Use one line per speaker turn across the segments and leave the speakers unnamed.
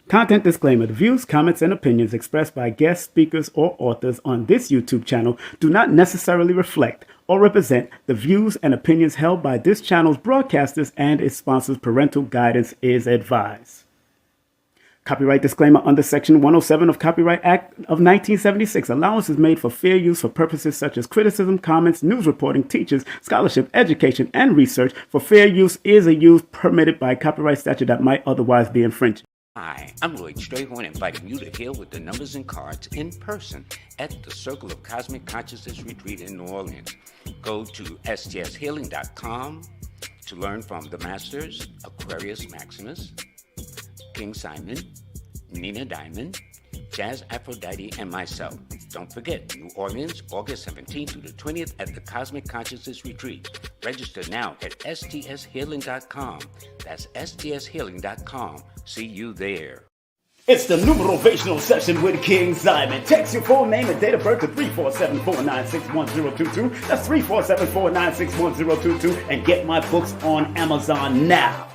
Content disclaimer. The views, comments, and opinions expressed by guest speakers or authors on this YouTube channel do not necessarily reflect or represent the views and opinions held by this channel's broadcasters and its sponsors. Parental guidance is advised. Copyright disclaimer under Section 107 of Copyright Act of 1976. Allowance is made for fair use for purposes such as criticism, comments, news reporting, teachers, scholarship, education, and research. For fair use is a use permitted by copyright statute that might otherwise be infringed.
Hi, I'm Lloyd Strayhorn, inviting you to heal with the numbers and cards in person at the Circle of Cosmic Consciousness Retreat in New Orleans. Go to stshealing.com to learn from the Masters, Aquarius Maximus, King Simon, Nina Diamond, Jazz Aphrodite, and myself. Don't forget, New Orleans, August 17th through the 20th at the Cosmic Consciousness Retreat. Register now at stshealing.com. That's stshealing.com. See you there.
It's the numerovational session with King Simon. Text your full name and date of birth to 347-496-1022. That's 347-496-1022. And get my books on Amazon now.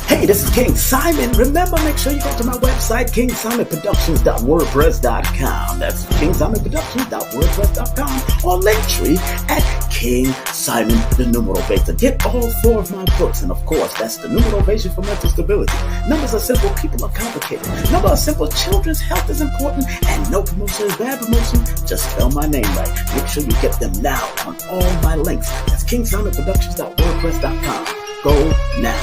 Hey, this is King Simon. Remember, make sure you go to my website, kingsimonproductions.wordpress.com. That's kingsimonproductions.wordpress.com or Linktree at King Simon the Numerovator. Get all 4 of my books, and of course, that's the Numerovation for Mental Stability. Numbers are simple, people are complicated. Numbers are simple, children's health is important, and no promotion is bad promotion. Just spell my name right. Make sure you get them now on all my links. That's kingsimonproductions.wordpress.com. Go now.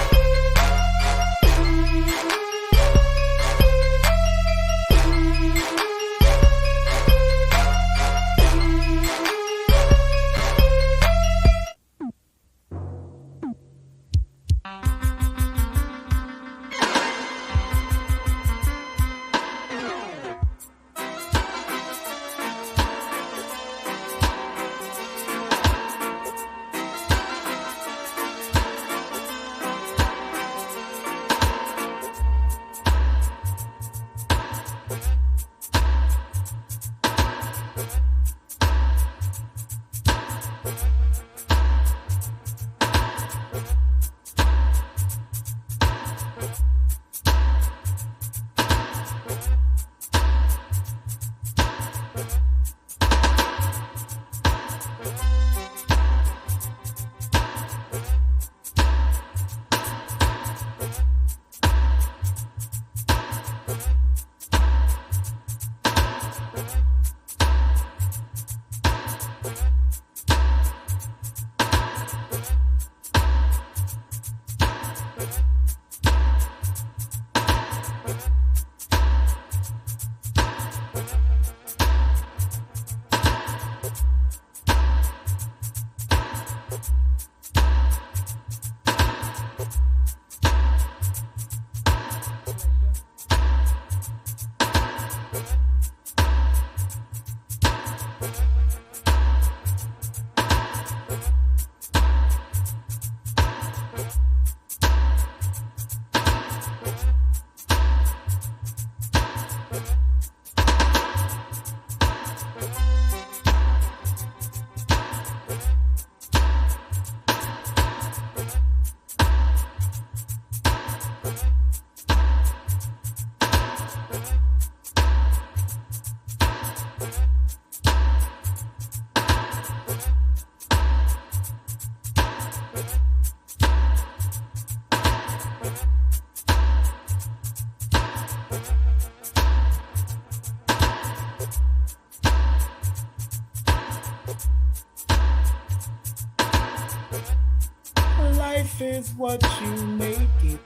Life is what you make it,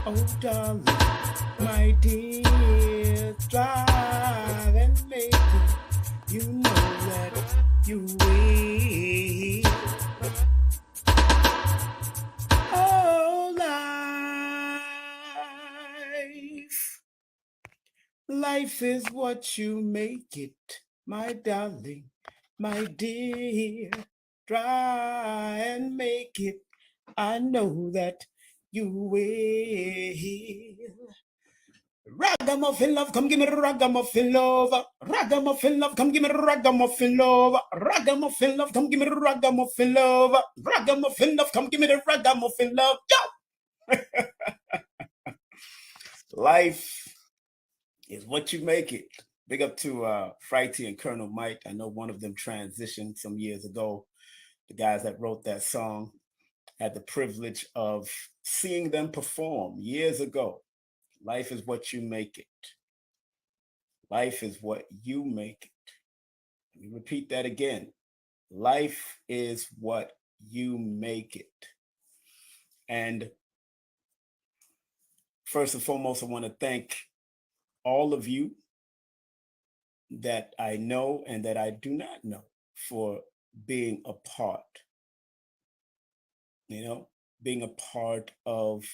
oh darling, my dear. Strive and make it, you know that you will. Oh, life Life is what you make it, my darling, my dear. Try and make it. I know that you will. Ragamuffin love, come give me the ragamuffin love. Ragamuffin love, come give me the ragamuffin love. Ragamuffin love, come give me the ragamuffin love. Ragamuffin love, come give me the ragamuffin love. Yo! Life is what you make it. Big up to Frighty and Colonel Mike. I know one of them transitioned some years ago. The guys that wrote that song had the privilege of seeing them perform years ago. Life is what you make it. Life is what you make it. Let me repeat that again. Life is what you make it. And first and foremost, I want to thank all of you that I know and that I do not know for being a part, being a part of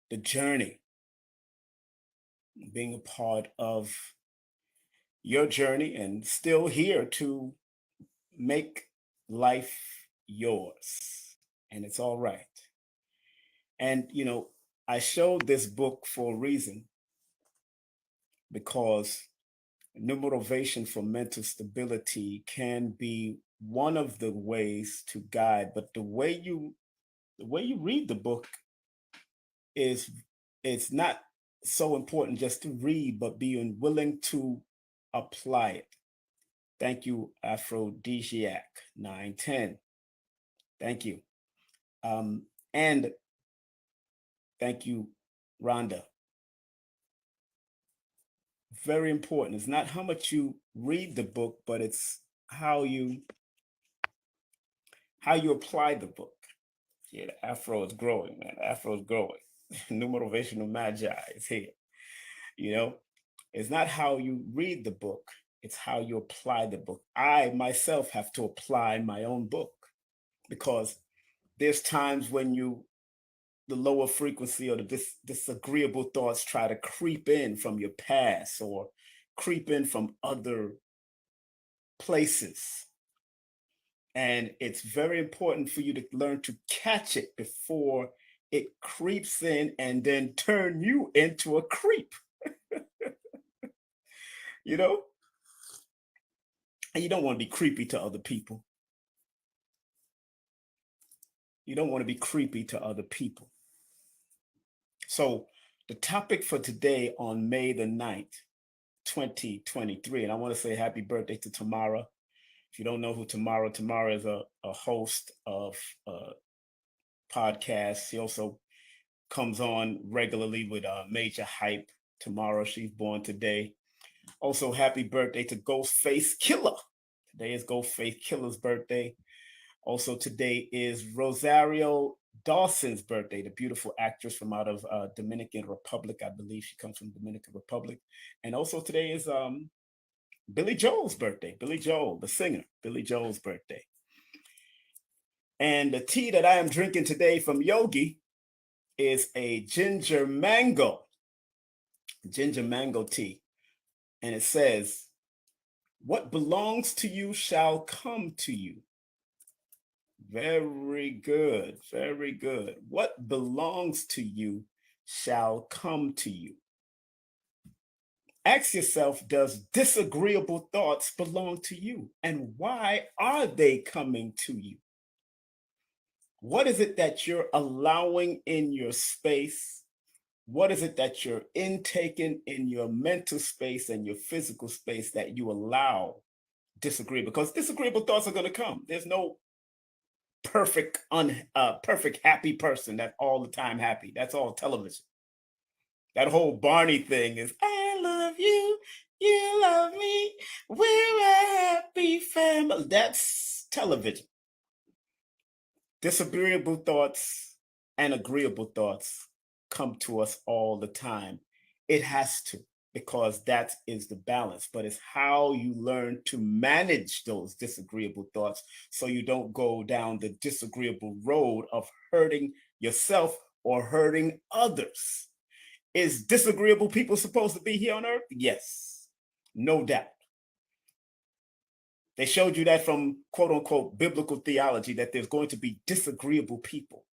the journey, being a part of your journey, and still here to make life yours. And it's all right. And, I showed this book for a reason, because new motivation for mental stability can be one of the ways to guide, but the way you read the book is, it's not so important just to read, but being willing to apply it. Thank you, Aphrodisiac 910. Thank you. And thank you, Rhonda. Very important. It's not how much you read the book, but it's how you apply the book. Yeah, the Afro is growing, man. The Afro is growing. New motivational magi is here. It's not how you read the book, it's how you apply the book. I myself have to apply my own book, because there's times when the lower frequency or the disagreeable thoughts try to creep in from your past or creep in from other places. And it's very important for you to learn to catch it before it creeps in and then turn you into a creep. And you don't want to be creepy to other people. You don't want to be creepy to other people. So the topic for today on May the 9th, 2023, and I want to say happy birthday to Tamara. If you don't know who Tamara is a host of podcasts. She also comes on regularly with Major Hype. Tamara, she's born today. Also, happy birthday to Ghostface Killer. Today is Ghostface Killer's birthday. Also, today is Rosario Dawson's birthday, the beautiful actress from out of Dominican Republic. I believe she comes from Dominican Republic. And also today is Billy Joel's birthday. Billy Joel, the singer, Billy Joel's birthday. And the tea that I am drinking today from Yogi is a ginger mango tea. And it says, "What belongs to you shall come to you." Very good, very good. What belongs to you shall come to you. Ask yourself, does disagreeable thoughts belong to you? And why are they coming to you? What is it that you're allowing in your space? What is it that you're intaking in your mental space and your physical space that you allow disagreeable? Because disagreeable thoughts are going to come. There's no perfect happy person that's all the time happy. That's all television. That whole Barney thing is, I love you, you love me, we're a happy family. That's television. Disagreeable thoughts and agreeable thoughts come to us all the time. It has to, because that is the balance. But it's how you learn to manage those disagreeable thoughts so you don't go down the disagreeable road of hurting yourself or hurting others. Is disagreeable people supposed to be here on earth? Yes, no doubt. They showed you that from quote unquote biblical theology, that there's going to be disagreeable people.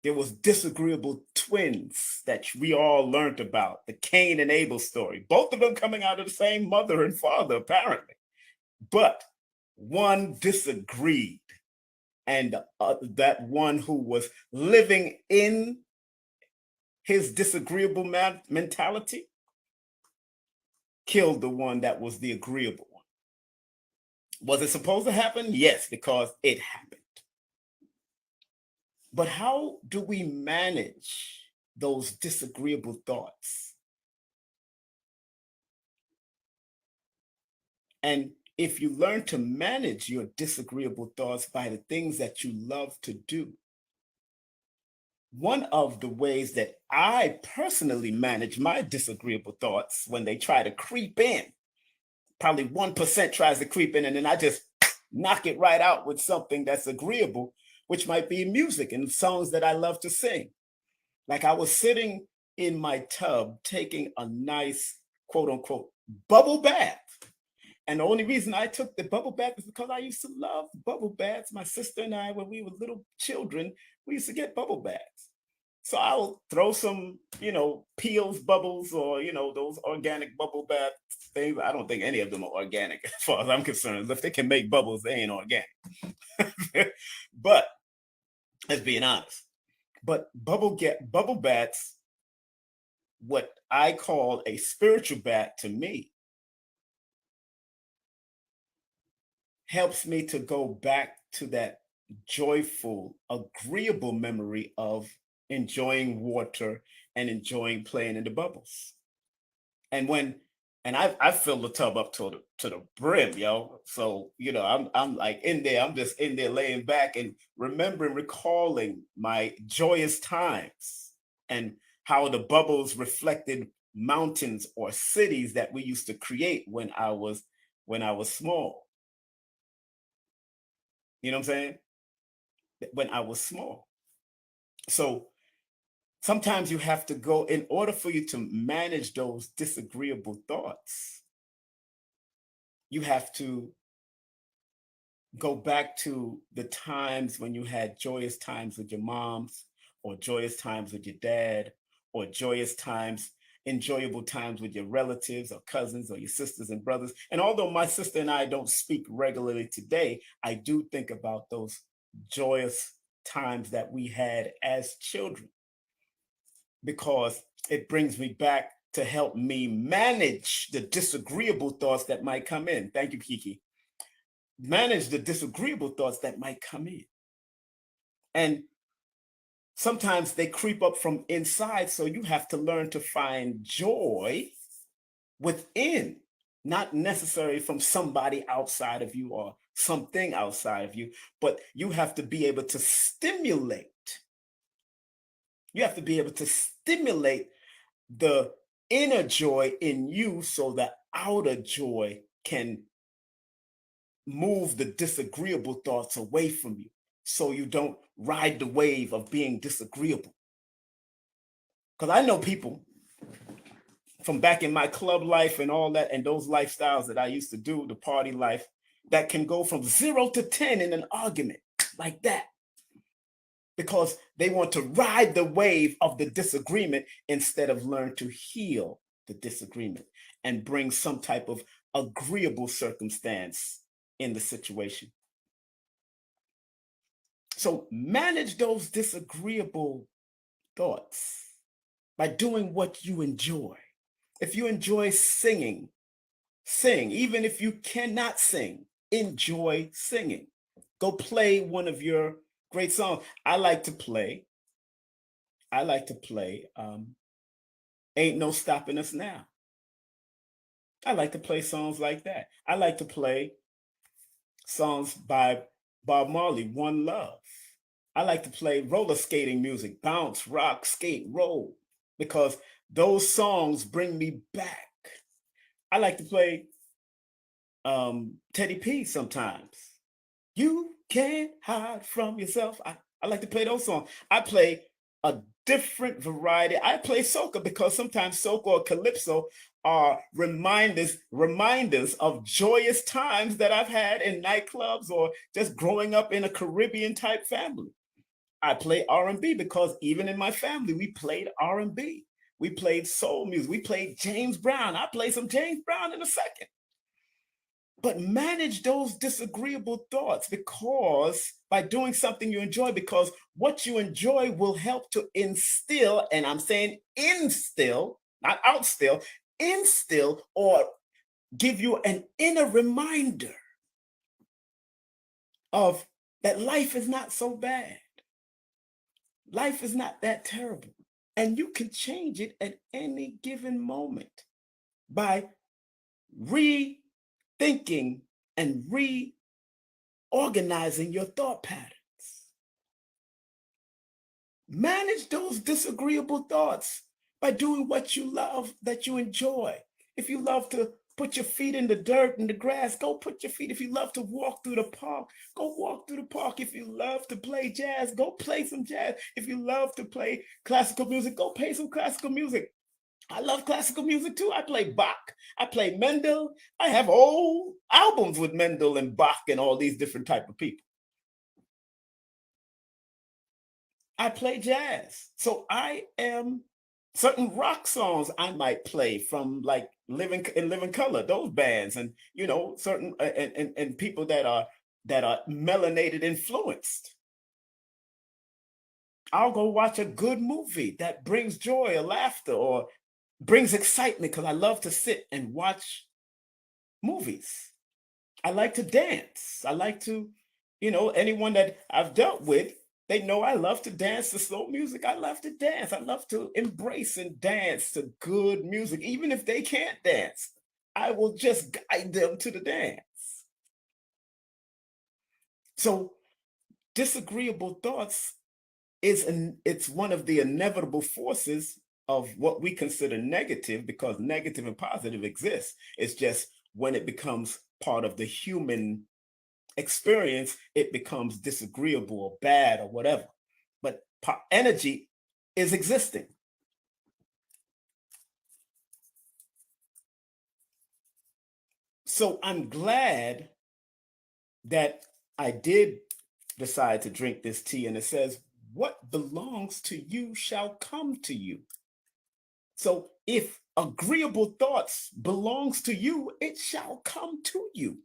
There was disagreeable twins that we all learned about, the Cain and Abel story, both of them coming out of the same mother and father, apparently. But one disagreed, and that one who was living in his disagreeable mentality killed the one that was the agreeable one. Was it supposed to happen? Yes, because it happened. But how do we manage those disagreeable thoughts? And if you learn to manage your disagreeable thoughts by the things that you love to do, one of the ways that I personally manage my disagreeable thoughts when they try to creep in, probably 1% tries to creep in, and then I just knock it right out with something that's agreeable, which might be music and songs that I love to sing. Like I was sitting in my tub taking a nice, quote unquote, bubble bath. And the only reason I took the bubble bath is because I used to love bubble baths. My sister and I, when we were little children, we used to get bubble baths. So I'll throw some, Peels bubbles or, those organic bubble bath things. I don't think any of them are organic as far as I'm concerned. If they can make bubbles, they ain't organic. But let's be honest. But bubble baths, what I call a spiritual bath to me, helps me to go back to that joyful, agreeable memory of enjoying water and enjoying playing in the bubbles. And I filled the tub up to the brim, yo. So I'm like in there. I'm just in there laying back and recalling my joyous times and how the bubbles reflected mountains or cities that we used to create when I was small. You know what I'm saying? When I was small. So sometimes you have to go, in order for you to manage those disagreeable thoughts, you have to go back to the times when you had joyous times with your moms, or joyous times with your dad, or enjoyable times with your relatives or cousins or your sisters and brothers. And although my sister and I don't speak regularly today, I do think about those joyous times that we had as children, because it brings me back to help me manage the disagreeable thoughts that might come in. Thank you, Kiki. Manage the disagreeable thoughts that might come in. And sometimes they creep up from inside, so you have to learn to find joy within, not necessarily from somebody outside of you or something outside of you, but you have to be able to stimulate. You have to be able to stimulate the inner joy in you so the outer joy can move the disagreeable thoughts away from you, so you don't ride the wave of being disagreeable. Because I know people from back in my club life and all that, and those lifestyles that I used to do, the party life, that can go from 0 to 10 in an argument like that, because they want to ride the wave of the disagreement instead of learn to heal the disagreement and bring some type of agreeable circumstance in the situation. So manage those disagreeable thoughts by doing what you enjoy. If you enjoy singing, sing. Even if you cannot sing, enjoy singing. Go play one of your great songs. I like to play Ain't No Stopping Us Now. I like to play songs like that. I like to play songs by Bob Marley, One Love. I like to play roller skating music, bounce, rock, skate, roll, because those songs bring me back. I like to play Teddy P sometimes. You can't hide from yourself. I like to play those songs. I play a different variety. I play soca because sometimes soca or calypso are reminders of joyous times that I've had in nightclubs or just growing up in a Caribbean type family. I play R&B because even in my family, we played R&B. We played soul music. We played James Brown. I'll play some James Brown in a second. But manage those disagreeable thoughts, because by doing something you enjoy, because what you enjoy will help to instill, and I'm saying instill, not outstill, instill or give you an inner reminder of that life is not so bad. Life is not that terrible. And you can change it at any given moment by rethinking and reorganizing your thought patterns. Manage those disagreeable thoughts by doing what you love, that you enjoy. If you love to put your feet in the dirt and the grass, go put your feet. If you love to walk through the park, go walk through the park. If you love to play jazz, go play some jazz. If you love to play classical music, go play some classical music. I love classical music too. I play Bach. I play Mendel. I have old albums with Mendel and Bach and all these different type of people. I play jazz. So I am certain rock songs I might play from like Living Color, those bands, and certain and people that are melanated influenced. I'll go watch a good movie that brings joy or laughter or brings excitement, because I love to sit and watch movies. I like to dance. I like to, anyone that I've dealt with, they know I love to dance to slow music. I love to dance. I love to embrace and dance to good music. Even if they can't dance, I will just guide them to the dance. So disagreeable thoughts it's one of the inevitable forces of what we consider negative, because negative and positive exist. It's just when it becomes part of the human experience, it becomes disagreeable or bad or whatever. But energy is existing. So I'm glad that I did decide to drink this tea, and it says, what belongs to you shall come to you. So if agreeable thoughts belongs to you, it shall come to you.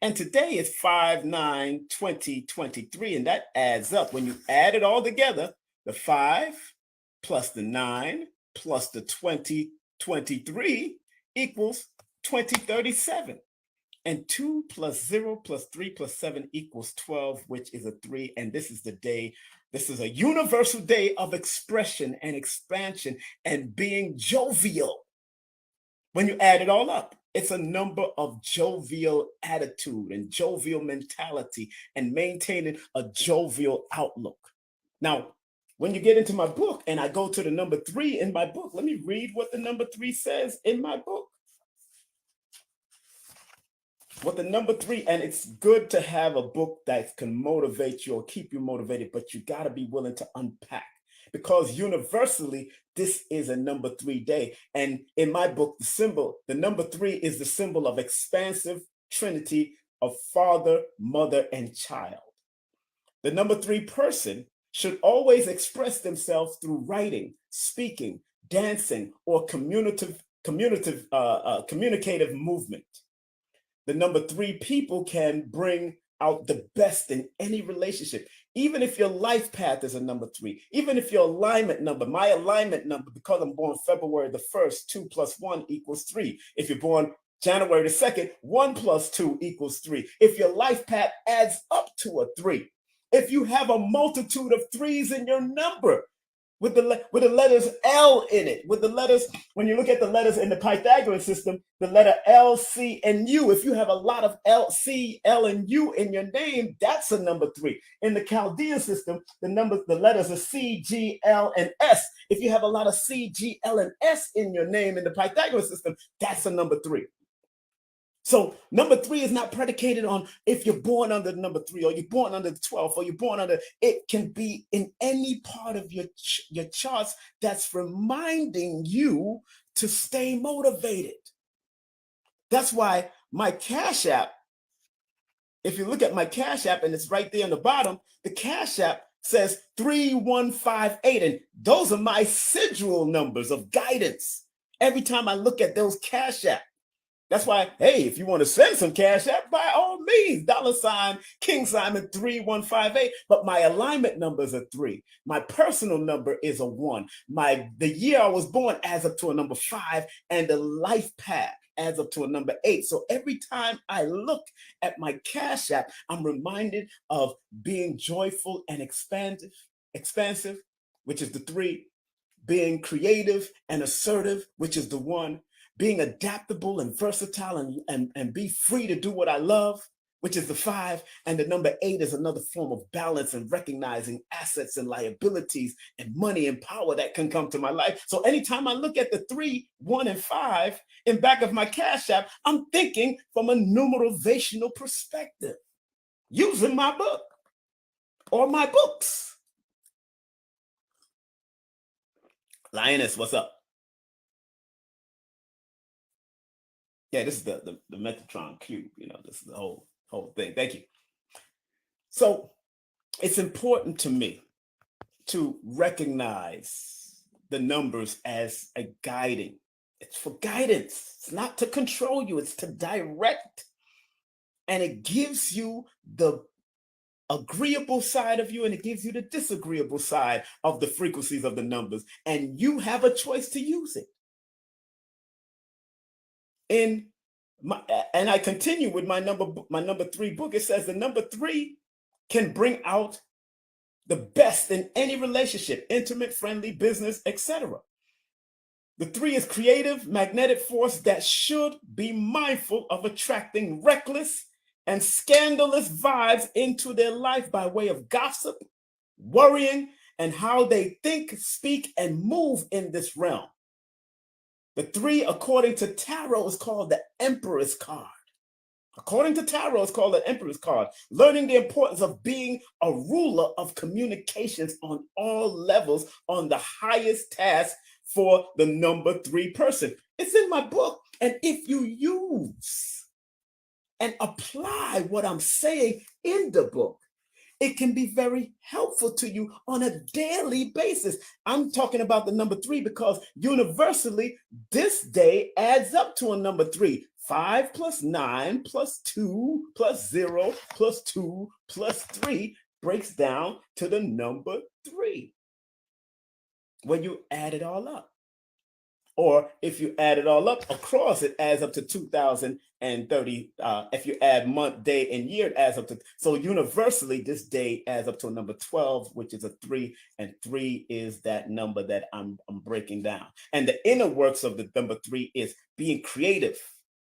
And today is 5/9/2023, and that adds up. When you add it all together, the 5 plus the 9 plus the 2023 equals 2037. And 2 plus 0 plus 3 plus 7 equals 12, which is a 3. And this is the day, this is a universal day of expression and expansion and being jovial. When you add it all up, it's a number of jovial attitude and jovial mentality and maintaining a jovial outlook. Now, when you get into my book and I go to the number 3 in my book, let me read what the number 3 says in my book. What the number 3, and it's good to have a book that can motivate you or keep you motivated, but you got to be willing to unpack, because universally, this is a number 3 day. And in my book, the number 3 is the symbol of expansive trinity of father, mother, and child. The number 3 person should always express themselves through writing, speaking, dancing, or communicative movement. The number 3 people can bring out the best in any relationship. Even if your life path is a number 3, even if your alignment number, my alignment number, because I'm born February the 1st, 2 plus 1 equals 3. If you're born January the 2nd, 1 plus 2 equals 3. If your life path adds up to a 3, if you have a multitude of 3s in your number, with the letters L in it, with the letters, when you look at the letters in the Pythagorean system, the letter L, C, and U, if you have a lot of L, C, L, and U in your name, that's a number 3. In the Chaldean system, the letters are C, G, L, and S. If you have a lot of C, G, L, and S in your name in the Pythagorean system, that's a number 3. So number 3 is not predicated on if you're born under the number 3 or you're born under the 12 or you're born under, it can be in any part of your charts that's reminding you to stay motivated. That's why my Cash App, if you look at my Cash App and it's right there on the bottom, the Cash App says 3158. And those are my sigil numbers of guidance. Every time I look at those Cash App, that's why, hey, if you want to send some Cash App, by all means, $ King Simon 3158. But my alignment number is a 3. My personal number is a 1. The year I was born adds up to a number 5, and the life path adds up to a number 8. So every time I look at my Cash App, I'm reminded of being joyful and expansive, which is the 3, being creative and assertive, which is the 1, being adaptable and versatile and be free to do what I love, which is the 5. And the number 8 is another form of balance and recognizing assets and liabilities and money and power that can come to my life. So anytime I look at the 3, 1, and 5 in back of my Cash App, I'm thinking from a numerational perspective, using my book or my books. Lioness, what's up? Yeah, this is the Metatron cube. This is the whole thing. Thank you. So it's important to me to recognize the numbers as a guiding. It's for guidance. It's not to control you. It's to direct. And it gives you the agreeable side of you, and it gives you the disagreeable side of the frequencies of the numbers. And you have a choice to use it. And I continue with my number 3 book. It says the number 3 can bring out the best in any relationship, intimate, friendly, business, etc. The 3 is creative, magnetic force that should be mindful of attracting reckless and scandalous vibes into their life by way of gossip, worrying, and how they think, speak, and move in this realm. The 3, according to tarot, is called the Emperor's card. According to tarot, it's called the Emperor's card. Learning the importance of being a ruler of communications on all levels on the highest task for the number 3 person. It's in my book. And if you use and apply what I'm saying in the book, it can be very helpful to you on a daily basis. I'm talking about the number 3 because universally, this day adds up to a number 3. 5 plus 9 plus 2 plus 0 plus 2 plus 3 breaks down to the number 3 when you add it all up. Or if you add it all up across, it adds up to 2030. If you add month, day, and year, it adds up to. So universally, this day adds up to a number 12, which is a 3. And 3 is that number that I'm breaking down. And the inner works of the number 3 is being creative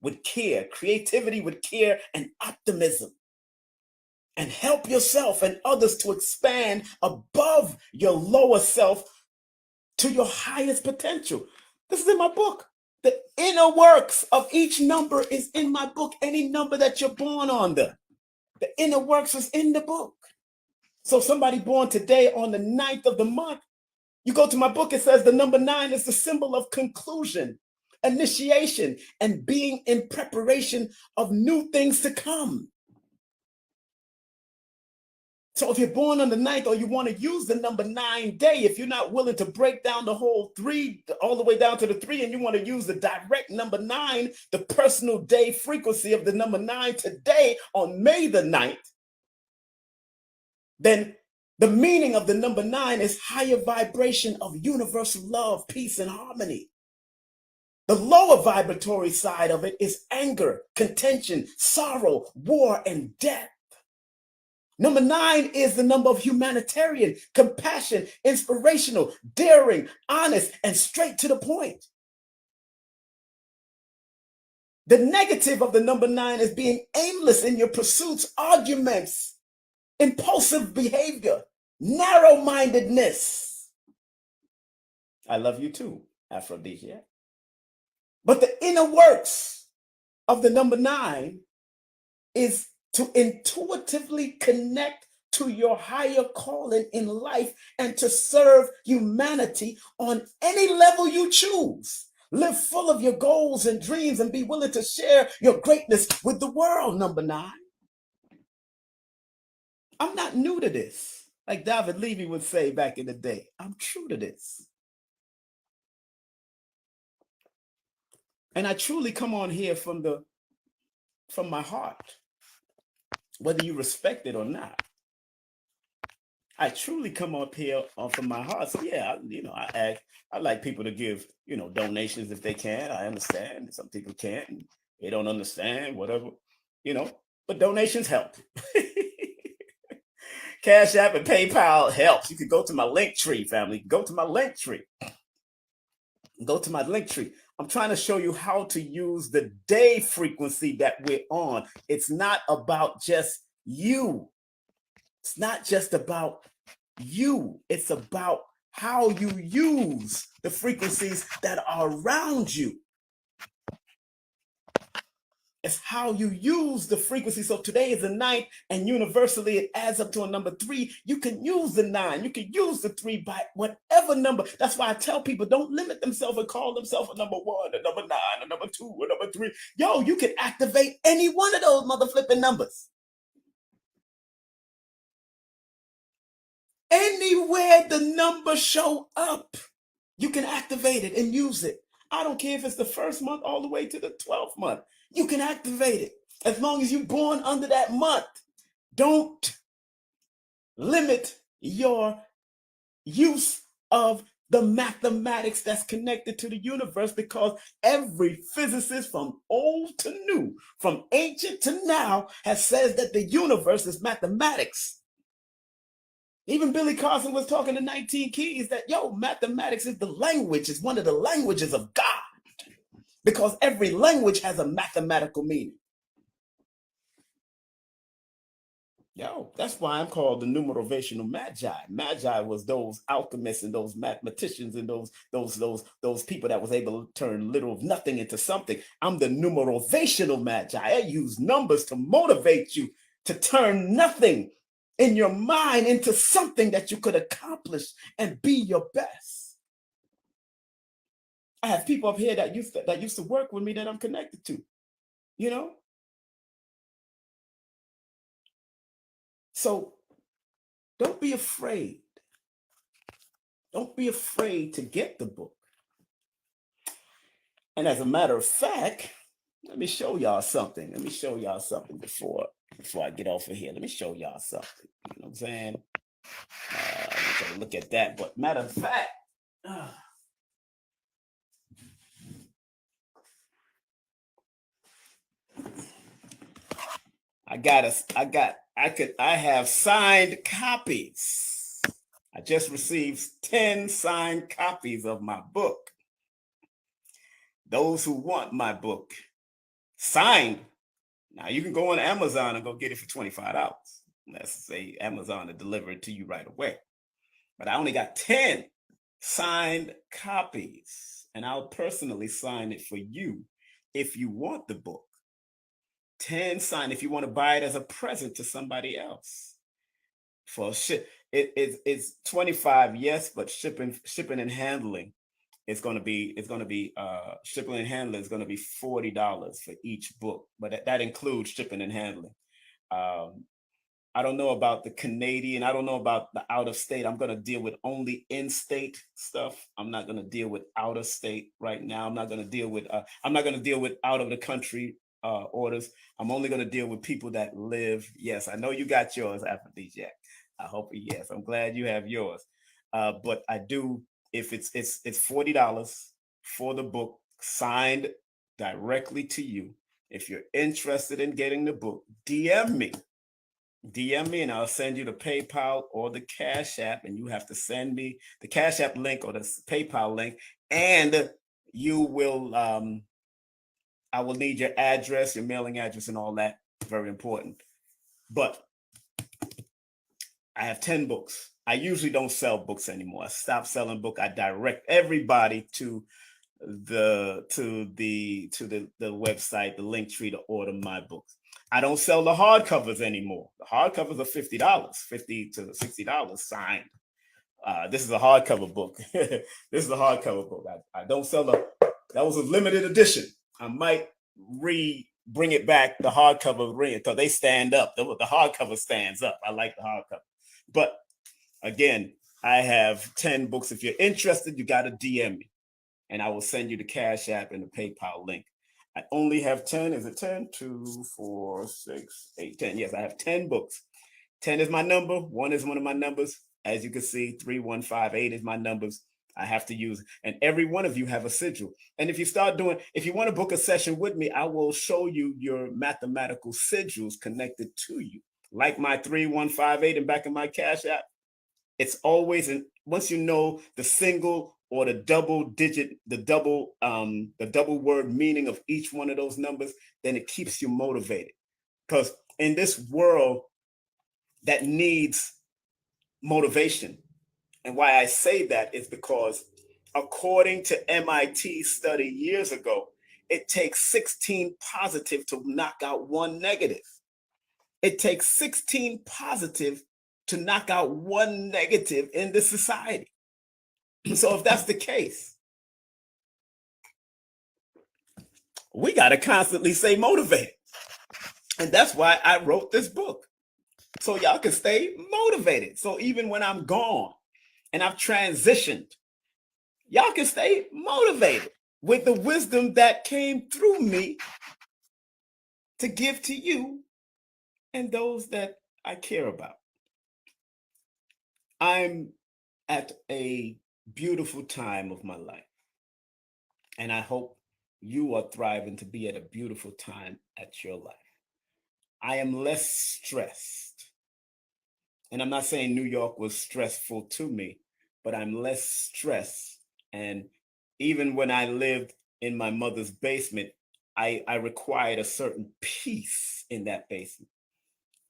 with care, creativity with care and optimism. And help yourself and others to expand above your lower self to your highest potential. This is in my book. The inner works of each number is in my book. Any number that you're born under, the inner works is in the book. So somebody born today on the 9th of the month, you go to my book, it says the number 9 is the symbol of conclusion, initiation, and being in preparation of new things to come. So if you're born on the 9th or you want to use the number 9 day, if you're not willing to break down the whole 3 all the way down to the 3 and you want to use the direct number 9, the personal day frequency of the number 9 today on May the 9th, then the meaning of the number 9 is higher vibration of universal love, peace, and harmony. The lower vibratory side of it is anger, contention, sorrow, war, and death. Number 9 is the number of humanitarian, compassion, inspirational, daring, honest, and straight to the point. The negative of the number 9 is being aimless in your pursuits, arguments, impulsive behavior, narrow-mindedness. I love you too, Aphrodisia. But the inner works of the number 9 is to intuitively connect to your higher calling in life and to serve humanity on any level you choose. Live full of your goals and dreams and be willing to share your greatness with the world, number 9. I'm not new to this. Like David Levy would say back in the day, I'm true to this. And I truly come on here from my heart, whether you respect it or not. I truly come up here from my heart. So yeah, I like people to give, donations if they can. I understand some people can't. They don't understand, whatever, but donations help. Cash App and PayPal helps. You could go to my link tree, family. Go to my link tree. Go to my link tree. I'm trying to show you how to use the day frequency that we're on. It's not about just you. It's not just about you. It's about how you use the frequencies that are around you. It's how you use the frequency. So today is the 9th, and universally it adds up to a number 3. You can use the 9. You can use the 3 by whatever number. That's why I tell people don't limit themselves and call themselves a number 1, a number 9, a number 2, a number 3. Yo, you can activate any one of those mother flipping numbers. Anywhere the numbers show up, you can activate it and use it. I don't care if it's the first month all the way to the 12th month. You can activate it as long as you're born under that month. Don't limit your use of the mathematics that's connected to the universe, because every physicist from old to new, from ancient to now, has said that the universe is mathematics. Even Billy Carson was talking to 19 Keys that, mathematics is the language, is one of the languages of God, because every language has a mathematical meaning. That's why I'm called the numerovational magi. Magi was those alchemists and those mathematicians and those people that was able to turn little of nothing into something. I'm the numerovational magi. I use numbers to motivate you to turn nothing in your mind into something that you could accomplish and be your best. I have people up here that used to work with me that I'm connected to, So don't be afraid. Don't be afraid to get the book. And as a matter of fact, let me show y'all something. Before I get off of here. Let me show y'all something. You know what I'm saying? Let me look at that. But matter of fact, I have signed copies. I just received 10 signed copies of my book. Those who want my book signed, now you can go on Amazon and go get it for $25. Let's say Amazon will deliver it to you right away. But I only got 10 signed copies, and I'll personally sign it for you if you want the book. 10 signed if you want to buy it as a present to somebody else. For it's 25, yes, but shipping and handling is going to be shipping and handling is going to be $40 for each book, but that includes shipping and handling. I don't know about the Canadian. I don't know about the out of state. I'm going to deal with only in-state stuff. I'm not going to deal with out of state right now. I'm not going to deal with out of the country orders. I'm only going to deal with people that live. Yes, I know you got yours, Aphrodisiac. I hope yes. I'm glad you have yours. But I do. If it's $40 for the book signed directly to you. If you're interested in getting the book, DM me and I'll send you the PayPal or the Cash App, and you have to send me the Cash App link or the PayPal link, and you will I will need your address, your mailing address, and all that. Very important. But I have 10 books. I usually don't sell books anymore. I stopped selling books. I direct everybody to the website, the link tree to order my books. I don't sell the hardcovers anymore. The hardcovers are $50, $50 to $60 signed. This is a hardcover book. This is a hardcover book. I don't sell that was a limited edition. I might bring it back, the hardcover because they stand up. The hardcover stands up. I like the hardcover. But again, I have 10 books. If you're interested, you got to DM me and I will send you the Cash App and the PayPal link. I only have 10. Is it 10? 2, 4, 6, 8, 10. Yes, I have 10 books. 10 is my number. 1 is one of my numbers. As you can see, 3, 1, 5, 8 is my numbers. I have to use, and every one of you have a sigil. And if you want to book a session with me, I will show you your mathematical sigils connected to you. Like my 3, 1, 5, 8 in back of my Cash App. It's always, once you know the single or the double digit, the double word meaning of each one of those numbers, then it keeps you motivated. Because in this world that needs motivation, and why I say that is because according to MIT study years ago, it takes 16 positive to knock out 1 negative. It takes 16 positive to knock out 1 negative in this society. So if that's the case, we got to constantly stay motivated. And that's why I wrote this book. So y'all can stay motivated. So even when I'm gone and I've transitioned, y'all can stay motivated with the wisdom that came through me to give to you and those that I care about. I'm at a beautiful time of my life, and I hope you are thriving to be at a beautiful time at your life. I am less stressed, and I'm not saying New York was stressful to me, but I'm less stressed. And even when I lived in my mother's basement, I required a certain peace in that basement.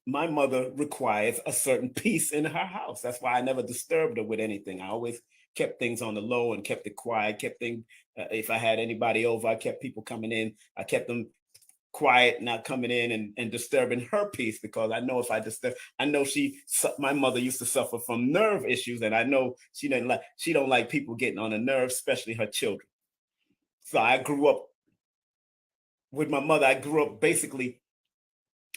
My mother requires a certain peace in her house. That's why I never disturbed her with anything. I always kept things on the low and kept it quiet, kept things, if I had anybody over, I kept people coming in, I kept them quiet, not coming in and disturbing her peace, because I know if I disturb, I know my mother used to suffer from nerve issues, and I know she don't like people getting on the nerves, especially her children. So I grew up with my mother. I grew up basically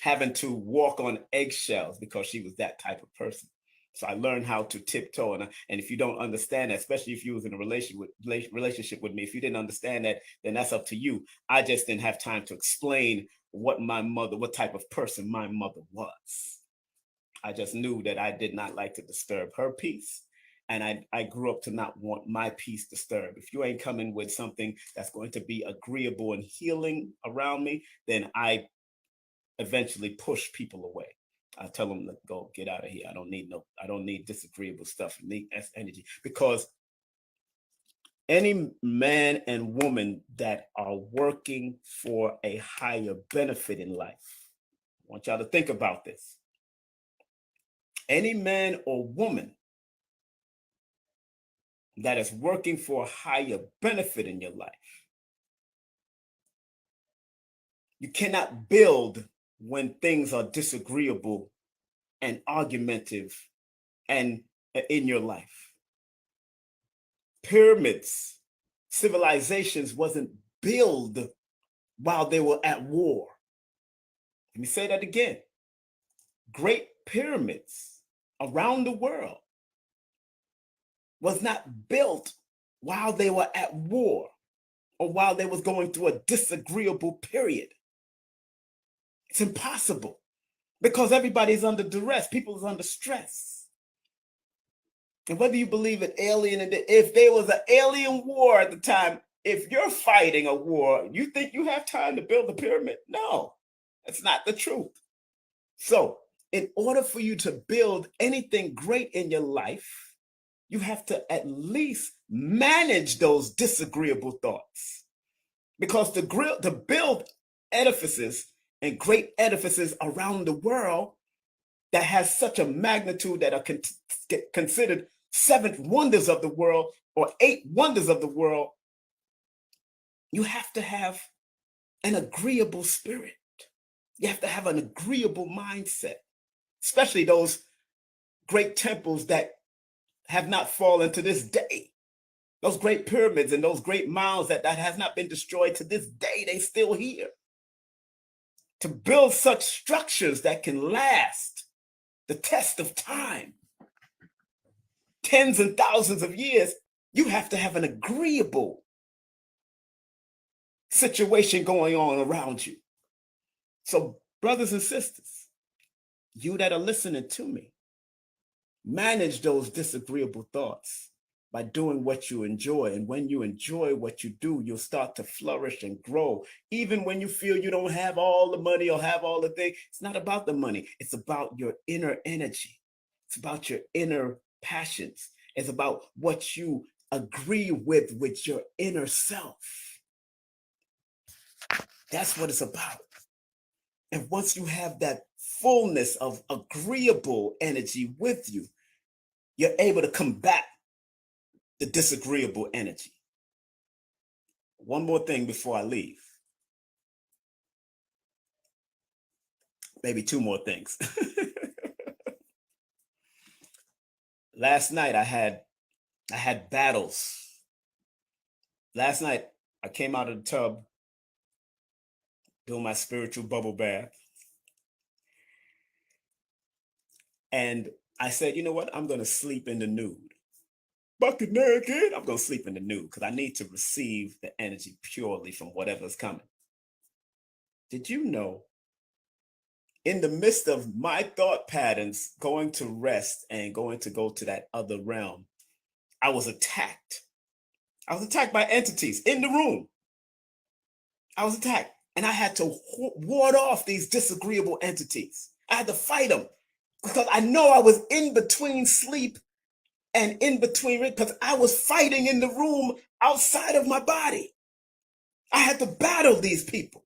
having to walk on eggshells because she was that type of person. So I learned how to tiptoe. And if you don't understand that, especially if you was in a relationship with me, if you didn't understand that, then that's up to you. I just didn't have time to explain what type of person my mother was. I just knew that I did not like to disturb her peace. And I grew up to not want my peace disturbed. If you ain't coming with something that's going to be agreeable and healing around me, then I eventually push people away. I tell them to go, get out of here. I don't need disagreeable stuff. I need energy, because any man and woman that are working for a higher benefit in life, I want y'all to think about this. Any man or woman that is working for a higher benefit in your life, you cannot build when things are disagreeable and argumentative and in your life. Pyramids, civilizations wasn't built while they were at war. Let me say that again. Great pyramids around the world was not built while they were at war or while they was going through a disagreeable period. It's impossible, because everybody's under duress. People is under stress. And whether you believe in if there was an alien war at the time, if you're fighting a war, you think you have time to build a pyramid? No, that's not the truth. So in order for you to build anything great in your life, you have to at least manage those disagreeable thoughts. Because to build edifices and great edifices around the world that has such a magnitude that are considered 7 wonders of the world or 8 wonders of the world, You have to have an agreeable spirit. You have to have an agreeable mindset, especially those great temples that have not fallen to this day. Those great pyramids and those great mounds that has not been destroyed to this day, they still here. To build such structures that can last the test of time, tens and thousands of years, you have to have an agreeable situation going on around you. So, brothers and sisters, you that are listening to me, manage those disagreeable thoughts by doing what you enjoy. And when you enjoy what you do, you'll start to flourish and grow. Even when you feel you don't have all the money or have all the things, it's not about the money. It's about your inner energy. It's about your inner passions. It's about what you agree with your inner self. That's what it's about. And once you have that fullness of agreeable energy with you, you're able to combat the disagreeable energy. One more thing before I leave. Maybe two more things. Last night I had battles. Last night I came out of the tub doing my spiritual bubble bath. And I said, you know what? I'm going to sleep in the nude. Bucket naked. I'm going to sleep in the nude because I need to receive the energy purely from whatever's coming. Did you know, in the midst of my thought patterns going to rest and going to go to that other realm, I was attacked. I was attacked by entities in the room. I was attacked. And I had to ward off these disagreeable entities. I had to fight them because I know I was in between sleep and in between, because I was fighting in the room outside of my body. I had to battle these people.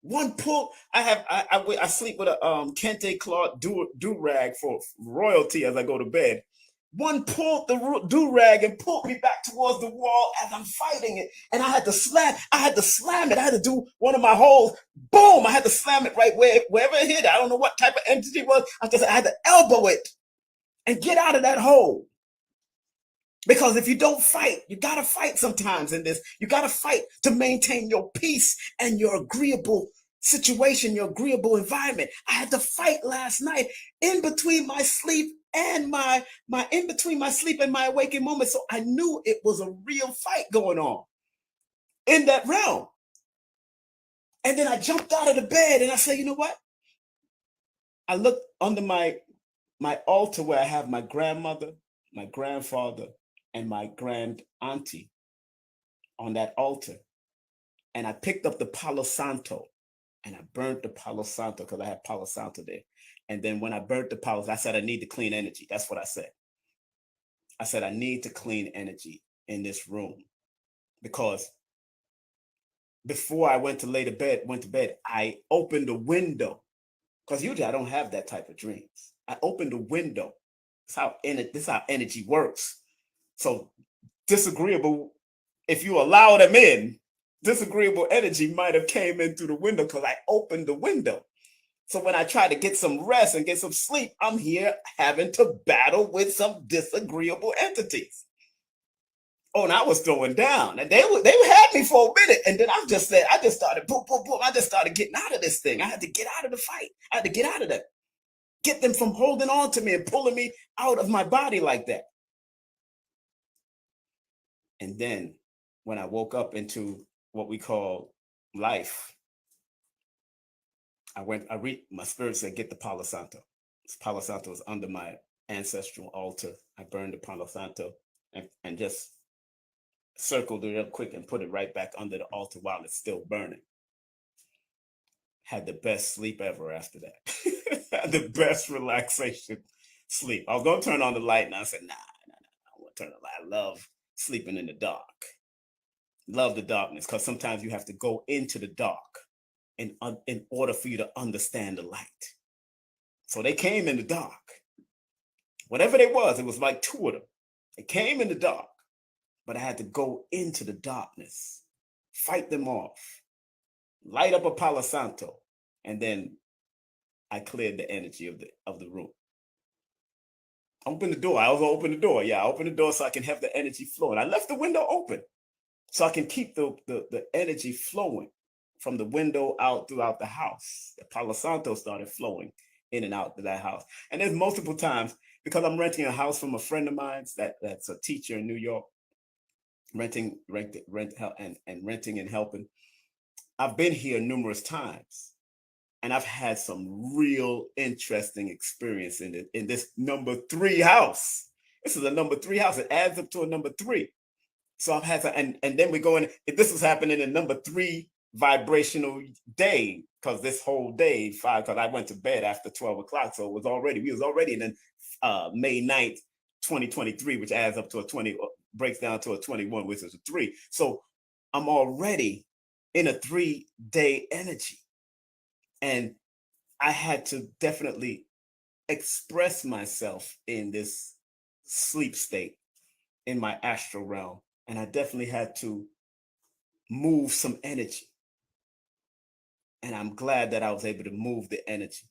One pull, I sleep with a kente cloth do-rag for royalty as I go to bed. One pulled the do-rag and pulled me back towards the wall as I'm fighting it. And I had to slam it. I had to do one of my holes. Boom! I had to slam it right wherever it hit. I don't know what type of entity it was. I had to elbow it and get out of that hole. Because if you don't fight, you got to fight sometimes in this. You got to fight to maintain your peace and your agreeable situation, your agreeable environment. I had to fight last night in between my sleep and my waking moment. So I knew it was a real fight going on in that realm. And then I jumped out of the bed and I said, you know what? I looked under my altar where I have my grandmother, my grandfather, and my grand auntie on that altar. And I picked up the Palo Santo and I burnt the Palo Santo because I had Palo Santo there. And then when I burnt the Palo, I said, I need to clean energy. That's what I said. I said, I need to clean energy in this room, because before I went to bed, I opened the window, because usually I don't have that type of dreams. I opened the window. This is how energy works. So disagreeable, if you allow them in, disagreeable energy might have came in through the window because I opened the window. So when I try to get some rest and get some sleep, I'm here having to battle with some disagreeable entities. Oh, and I was throwing down, and they had me for a minute, and then I just started boom, boom, boom. I just started getting out of this thing. I had to get out of the fight. I had to get out of that. Get them from holding on to me and pulling me out of my body like that. And then when I woke up into what we call life, my spirit said, get the Palo Santo. This Palo Santo is under my ancestral altar. I burned the Palo Santo and just circled it up quick and put it right back under the altar while it's still burning. Had the best sleep ever after that. Had the best relaxation sleep. I was going to turn on the light and I said, nah, I want to turn the light. I love sleeping in the dark. Love the darkness, because sometimes you have to go into the dark in order for you to understand the light. So they came in the dark. Whatever they was, it was like two of them. They came in the dark, but I had to go into the darkness fight them off, light up a Palo Santo, and then I cleared the energy of the room. Open the door. I was gonna open the door. Yeah, I opened the door so I can have the energy flowing. I left the window open so I can keep the energy flowing from the window out throughout the house. The Palo Santo started flowing in and out of that house. And there's multiple times, because I'm renting a house from a friend of mine that's a teacher in New York, renting and helping. I've been here numerous times, and I've had some real interesting experience in this number 3 house. This is a number 3 house. It adds up to a number 3. So I've had and then we go in. This was happening in number 3 vibrational day, because this whole day, because I went to bed after 12 o'clock. So we was already in May 9th, 2023, which adds up to a 20, breaks down to a 21, which is a 3. So I'm already in a 3-day energy. And I had to definitely express myself in this sleep state in my astral realm. And I definitely had to move some energy. And I'm glad that I was able to move the energy.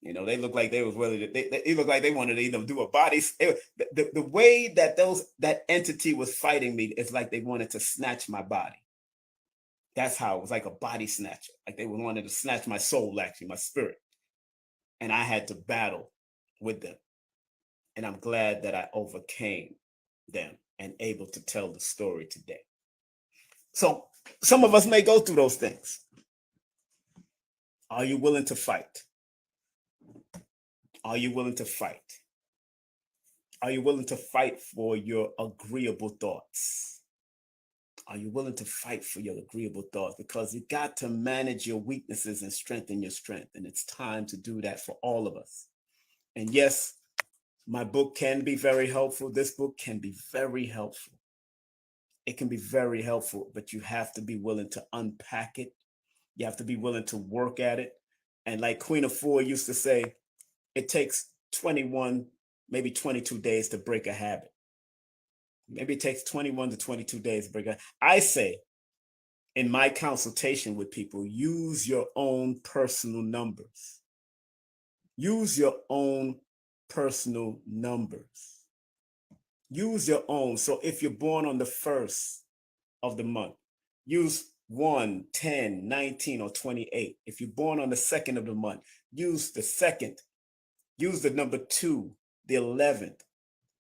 You know, they look like they was willing to, they look like they wanted to either do a body. The way that that entity was fighting me, it's like they wanted to snatch my body. That's how it was, like a body snatcher. Like they wanted to snatch my soul, actually, my spirit. And I had to battle with them. And I'm glad that I overcame them and able to tell the story today. So some of us may go through those things. Are you willing to fight? Are you willing to fight? Are you willing to fight for your agreeable thoughts? Are you willing to fight for your agreeable thoughts? Because you got to manage your weaknesses and strengthen your strength. And it's time to do that for all of us. And yes, my book can be very helpful. This book can be very helpful. It can be very helpful, but you have to be willing to unpack it. You have to be willing to work at it. And like Queen of Four used to say, it takes 21, maybe 22 days to break a habit. Maybe it takes 21 to 22 days to break a habit. I say in my consultation with people, use your own personal numbers. Use your own personal numbers. Use your own. So if you're born on the 1st of the month, use 1, 10, 19, or 28. If you're born on the 2nd of the month, use the 2nd. Use the number 2, the 11th,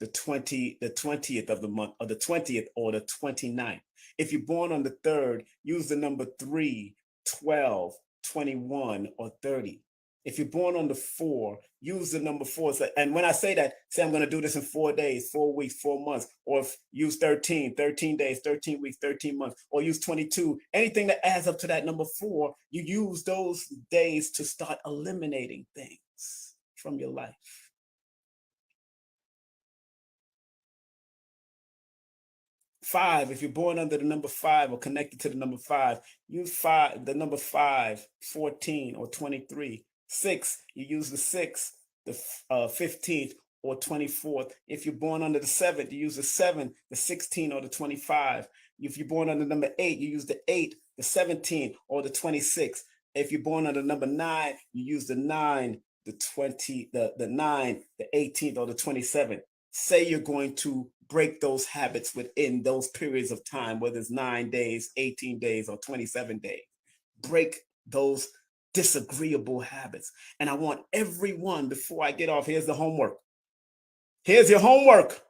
the 20th of the month, or the 20th, or the 29th. If you're born on the 3rd, use the number 3, 12, 21, or 30. If you're born on the 4, use the number 4. So, and when I say that, say I'm going to do this in 4 days, 4 weeks, 4 months, or use 13 days, 13 weeks, 13 months, or use 22. Anything that adds up to that number 4, you use those days to start eliminating things from your life. Five, if you're born under the number 5 or connected to the number 5, use the number 5, 14, or 23. 6, you use the 6, the 15th or 24th. If you're born under the 7th, you use the 7, the 16, or the 25. If you're born under number 8, you use the 8, the 17, or the 26. If you're born under number 9, you use the 9, the 20, the 9, the 18th, or the 27th. Say you're going to break those habits within those periods of time, whether it's 9 days, 18 days, or 27 days. Break those disagreeable habits. And I want everyone, before I get off, here's the homework. Here's your homework.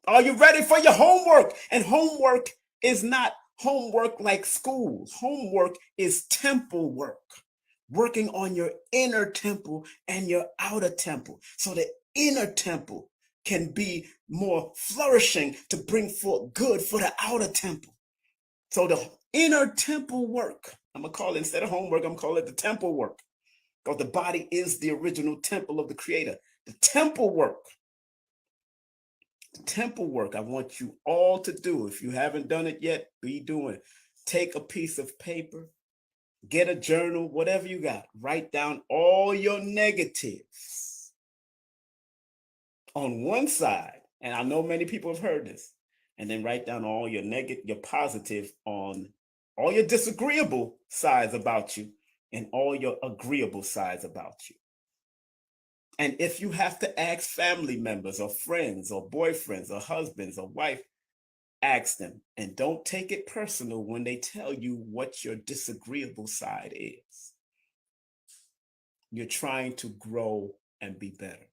Are you ready for your homework? And homework is not homework like school. Homework is temple work, working on your inner temple and your outer temple. So the inner temple can be more flourishing to bring forth good for the outer temple. So the inner temple work, I'm going to call it, instead of homework, I'm going to call it the temple work. Because the body is the original temple of the Creator. The temple work. The temple work I want you all to do. If you haven't done it yet, be doing it. Take a piece of paper, get a journal, whatever you got. Write down all your negatives on one side. And I know many people have heard this. And then write down all your negative, your positive on all your disagreeable sides about you, and all your agreeable sides about you. And if you have to ask family members or friends or boyfriends or husbands or wife, ask them, and don't take it personal when they tell you what your disagreeable side is. You're trying to grow and be better.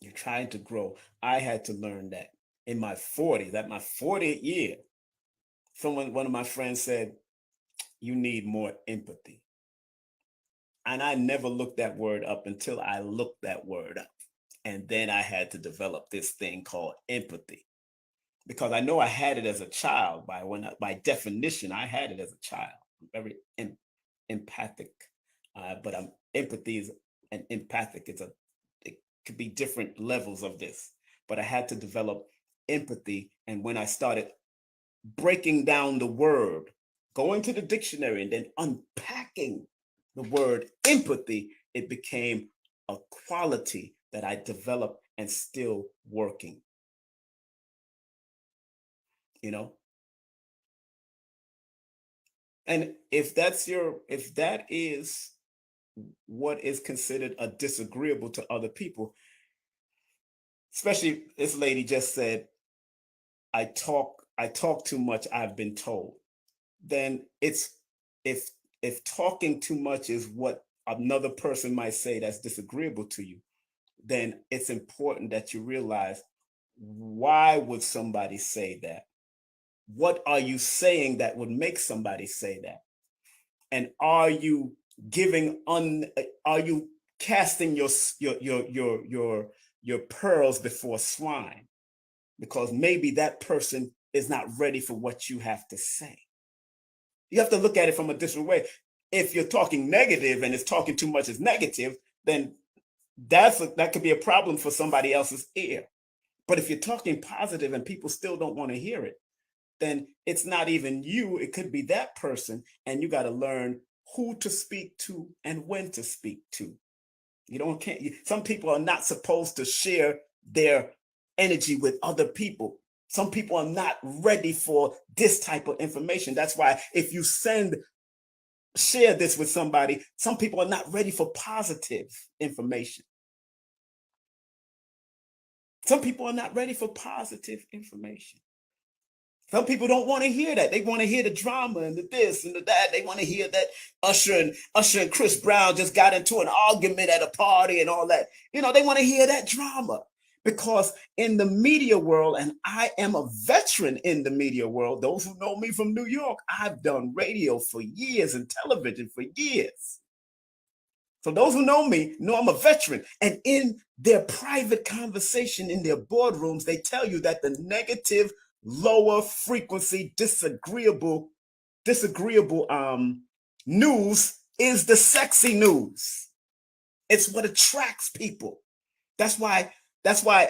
You're trying to grow. I had to learn that in my 40s, at my 40th year. One of my friends said, you need more empathy. And I never looked that word up until I looked that word up. And then I had to develop this thing called empathy, because I know I had it as a child. By definition, I had it as a child. I'm very empathic, but empathy is and empathic. It could be different levels of this, but I had to develop empathy. And when I started breaking down the word, going to the dictionary and then unpacking the word empathy, it became a quality that I developed and still working. You know, and if that is what is considered a disagreeable to other people, especially this lady just said, I talk too much, I've been told. Then it's if talking too much is what another person might say that's disagreeable to you, then it's important that you realize, why would somebody say that? What are you saying that would make somebody say that? And are you are you casting your pearls before swine? Because maybe that person is not ready for what you have to say. You have to look at it from a different way. If you're talking negative and it's talking too much is negative, then that could be a problem for somebody else's ear. But if you're talking positive and people still don't want to hear it, then it's not even you. It could be that person. And you got to learn who to speak to and when to speak to. Some people are not supposed to share their energy with other people. Some people are not ready for this type of information. That's why if you share this with somebody, some people are not ready for positive information. Some people are not ready for positive information. Some people don't want to hear that. They want to hear the drama and the this and the that. They want to hear that Usher and Chris Brown just got into an argument at a party and all that. They want to hear that drama. Because in the media world, and I am a veteran in the media world, those who know me from New York, I've done radio for years and television for years. So those who know me know I'm a veteran. And in their private conversation, in their boardrooms, they tell you that the negative, lower frequency, disagreeable news is the sexy news. It's what attracts people. That's why,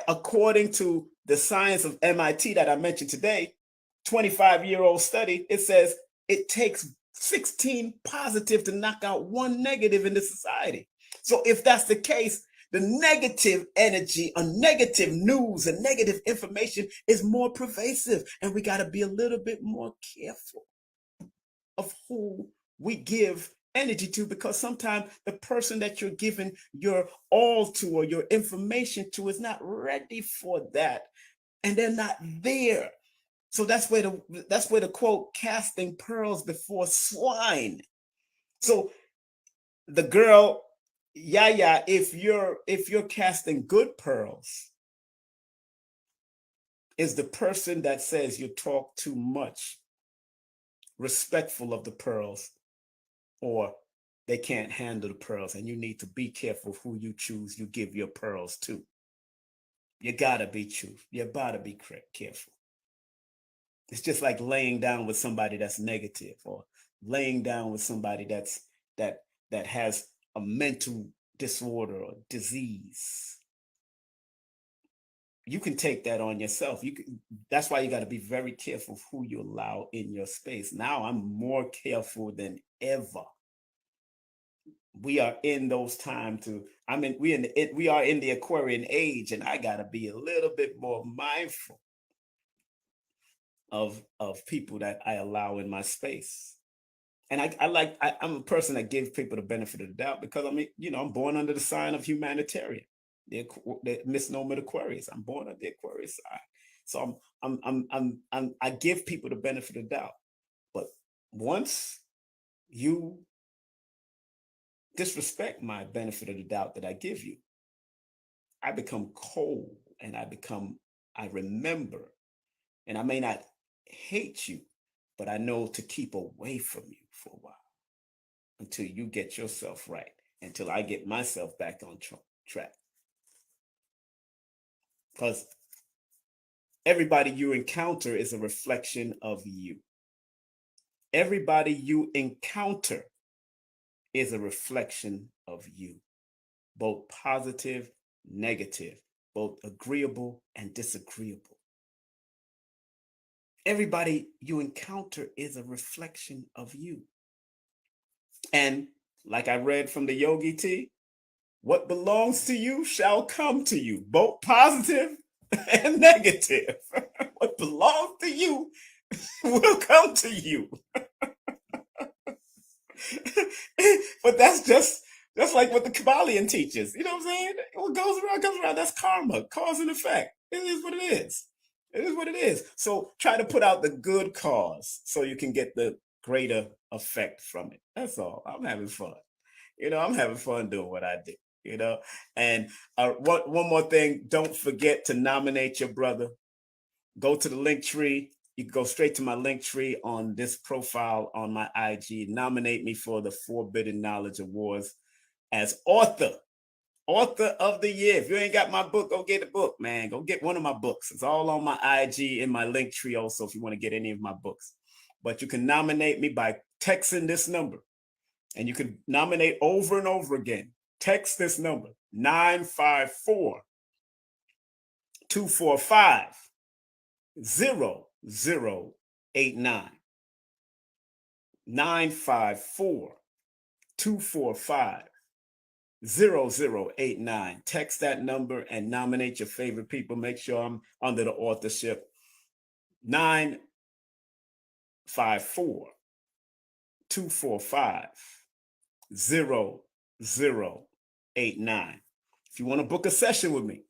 according to the science of MIT that I mentioned today, 25-year-old study, it says it takes 16 positive to knock out one negative in the society. So if that's the case, the negative energy, or negative news, and negative information is more pervasive. And we got to be a little bit more careful of who we give energy to, because sometimes the person that you're giving your all to or your information to is not ready for that, and they're not there. So that's where the quote, casting pearls before swine. So the girl, yeah, if you're casting good pearls, is the person that says you talk too much respectful of the pearls, or they can't handle the pearls, and you need to be careful who you choose you give your pearls to. You gotta be truthful. You gotta be careful. It's just like laying down with somebody that's negative, or laying down with somebody that has a mental disorder or disease. You can take that on yourself. That's why you got to be very careful who you allow in your space. Now I'm more careful than ever. We are in those times we are in the Aquarian age, and I got to be a little bit more mindful. of people that I allow in my space. And I'm a person that gives people the benefit of the doubt because I'm born under the sign of humanitarian, the misnomer Aquarius. I'm born under the Aquarius sign, so I give people the benefit of the doubt. But once you disrespect my benefit of the doubt that I give you, I become cold, and I remember, and I may not hate you, but I know to keep away from you for a while until you get yourself right, until I get myself back on track. Because everybody you encounter is a reflection of you. Everybody you encounter is a reflection of you, both positive, negative, both agreeable and disagreeable. Everybody you encounter is a reflection of you. And like I read from the Yogi Tea, what belongs to you shall come to you, both positive and negative. What belongs to you will come to you. But that's like what the Kabbalion teaches. You know what I'm saying? What goes around comes around. That's karma, cause and effect. It is what it is. It is what it is. So try to put out the good cause so you can get the greater effect from it. That's all. I'm having fun. I'm having fun doing what I do. And one more thing, don't forget to nominate your brother. Go to the link tree. You can go straight to my link tree on this profile on my IG. Nominate me for the Forbidden Knowledge Awards as author of the year. If you ain't got my book, go get the book, man. Go get one of my books. It's all on my IG in my link tree also if you want to get any of my books. But you can nominate me by texting this number. And you can nominate over and over again. Text this number, 954-245-0089. 954-245-0089. Text that number and nominate your favorite people. Make sure I'm under the authorship. 954-245-0089. If you want to book a session with me,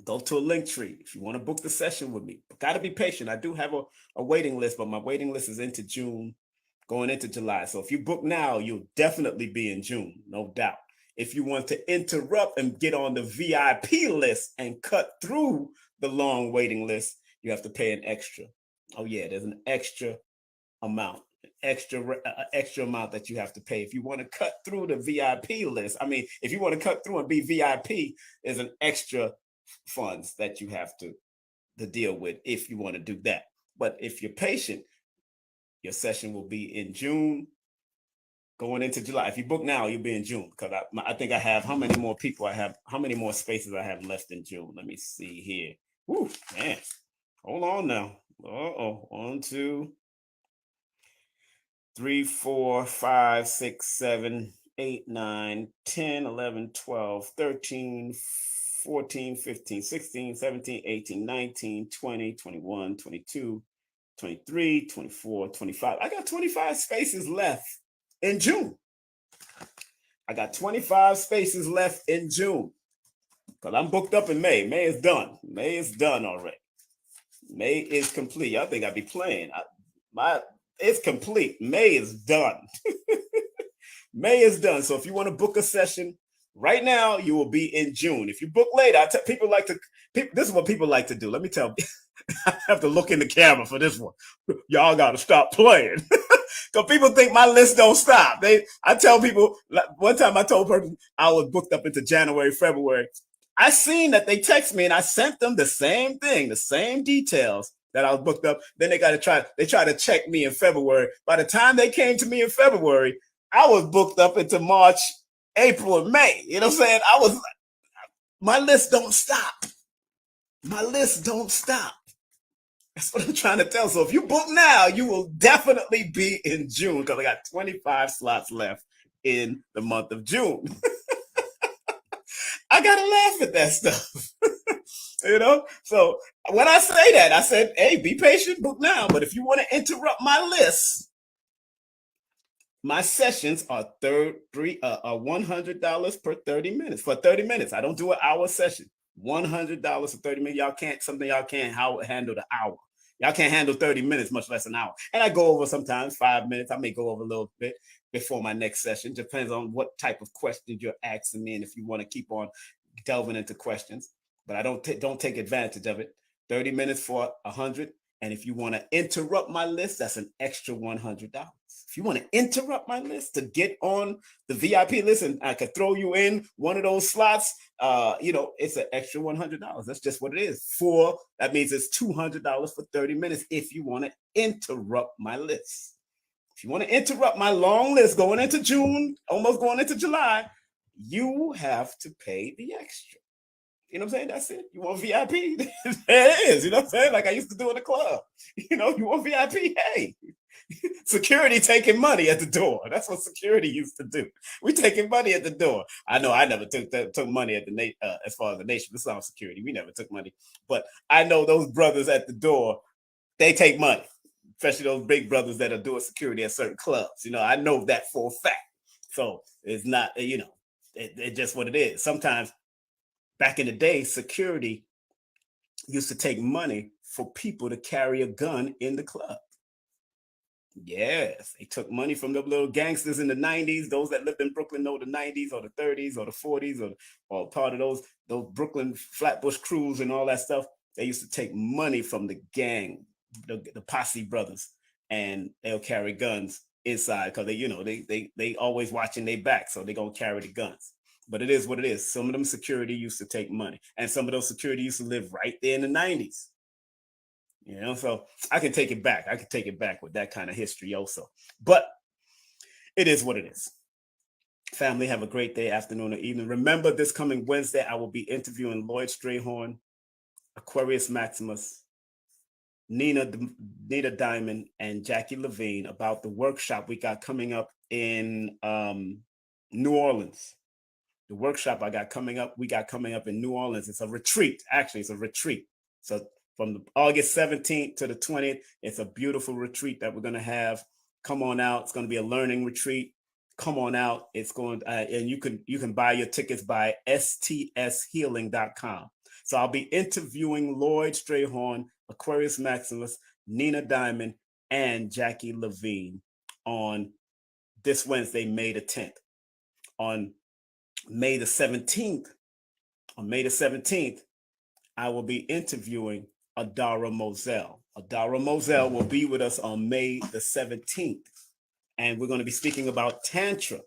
go to a link tree. If you want to book the session with me, but got to be patient. I do have a waiting list, but my waiting list is into June, going into July. So if you book now, you'll definitely be in June, no doubt. If you want to interrupt and get on the VIP list and cut through the long waiting list, you have to pay an extra. Oh yeah, there's an extra amount. Extra amount that you have to pay if you want to cut through the VIP list. I mean, if you want to cut through and be VIP, there's an extra funds that you have to deal with if you want to do that. But if you're patient, your session will be in June, going into July. If you book now, you'll be in June because I think I have how many more spaces I have left in June. Let me see here. Woo, man. Hold on now. 1, 2, 3, 4, 5, 6, 7, 8, 9, 10, 11, 12, 13, 14, 15, 16, 17, 18, 19, 20, 21, 22, 23, 24, 25. I got 25 spaces left in June. Because I'm booked up in May. May is done. May is done already. May is complete. I think I'd be playing. It's complete. May is done. May is done. So if you want to book a session right now, you will be in June. If you book later, this is what people like to do. Let me tell you, I have to look in the camera for this one. Y'all got to stop playing. Because people think my list don't stop. I tell people, one time I told a person I was booked up into January, February. I seen that they text me and I sent them the same thing, the same details that I was booked up. Then they try to check me in February. By the time they came to me in February, I was booked up into March, April, and May. You know what I'm saying? My list don't stop. My list don't stop. That's what I'm trying to tell. So if you book now, you will definitely be in June because I got 25 slots left in the month of June. I gotta laugh at that stuff. So when I say that, I said, hey, be patient, book now. But if you want to interrupt my list, my sessions are $100 per 30 minutes. For 30 minutes, I don't do an hour session. $100 for 30 minutes. Y'all can't handle the hour. Y'all can't handle 30 minutes, much less an hour. And I go over sometimes 5 minutes. I may go over a little bit before my next session. Depends on what type of questions you're asking me, and if you want to keep on delving into questions. But I don't take advantage of it. 30 minutes for 100. And if you want to interrupt my list, that's an extra $100. If you want to interrupt my list to get on the VIP list, and I could throw you in one of those slots, it's an extra $100. That's just what it is. That means it's $200 for 30 minutes if you want to interrupt my list. If you want to interrupt my long list going into June, almost going into July, you have to pay the extra. You know what I'm saying? That's it. You want VIP? There it is. You know what I'm saying? Like I used to do in the club. You want VIP? Hey, security taking money at the door. That's what security used to do. We taking money at the door. I know I never took money at the as far as the Nation of Islam security. We never took money. But I know those brothers at the door, they take money, especially those big brothers that are doing security at certain clubs. I know that for a fact. So it's not, it's just what it is. Sometimes back in the day, security used to take money for people to carry a gun in the club. Yes, they took money from the little gangsters in the 90s. Those that lived in Brooklyn know the 90s or the 30s or the 40s or part of those Brooklyn Flatbush crews and all that stuff. They used to take money from the gang, the posse brothers, and they'll carry guns inside because they always watching their back, so they're gonna carry the guns. But it is what it is. Some of them security used to take money, and some of those security used to live right there in the 90s. So I can take it back. I can take it back with that kind of history also. But it is what it is. Family, have a great day, afternoon, or evening. Remember, this coming Wednesday, I will be interviewing Lloyd Strayhorn, Aquarius Maximus, Nina Diamond, and Jackie Levine about the workshop we got coming up in New Orleans. The workshop we got coming up in New Orleans. It's a retreat. Actually, it's a retreat. So from August 17th to the 20th, it's a beautiful retreat that we're going to have. Come on out. It's going to be a learning retreat. Come on out. It's going and you can buy your tickets by stshealing.com. So I'll be interviewing Lloyd Strayhorn, Aquarius Maximus, Nina Diamond, and Jackie Levine on this Wednesday, May the 10th. On May the 17th, I will be interviewing Adara Moselle. Adara Moselle will be with us on May the 17th. And we're going to be speaking about Tantra